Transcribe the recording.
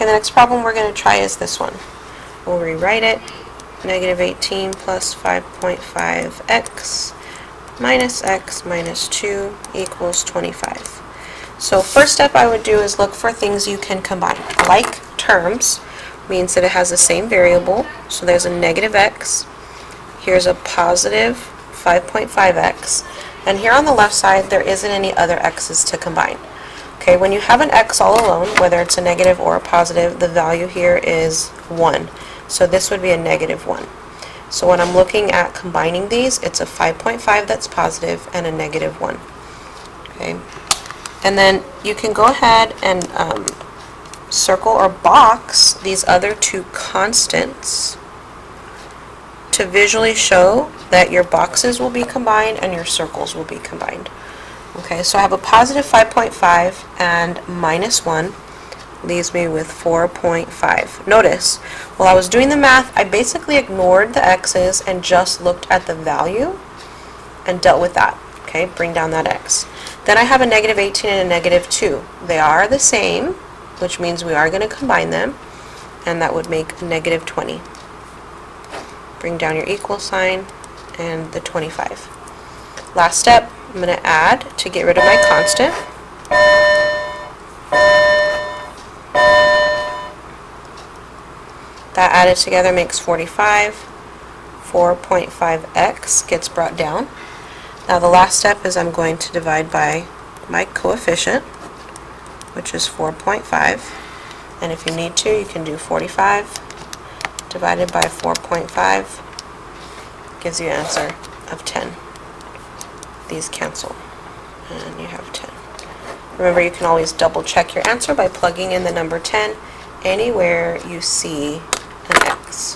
Okay, the next problem we're going to try is this one. We'll rewrite it. Negative 18 plus 5.5x minus x minus 2 equals 25. So first step I would do is look for things you can combine. Like terms means that it has the same variable, so there's a negative x, here's a positive 5.5x, and here on the left side there isn't any other x's to combine. Okay, when you have an x all alone, whether it's a negative or a positive, the value here is 1. So this would be a negative 1. So when I'm looking at combining these, it's a 5.5 that's positive and a negative 1. Okay, and then you can go ahead and circle or box these other two constants to visually show that your boxes will be combined and your circles will be combined. Okay, so I have a positive 5.5 and minus 1 leaves me with 4.5. Notice, while I was doing the math, I basically ignored the x's and just looked at the value and dealt with that. Okay, bring down that x. Then I have a negative 18 and a negative 2. They are the same, which means we are going to combine them, and that would make negative 20. Bring down your equal sign and the 25. Last step, I'm going to add to get rid of my constant. That added together makes 45. 4.5x gets brought down. Now the last step is I'm going to divide by my coefficient, which is 4.5. And if you need to, you can do 45 divided by 4.5. Gives you an answer of 10. These cancel, and you have 10. Remember, you can always double check your answer by plugging in the number 10 anywhere you see an X.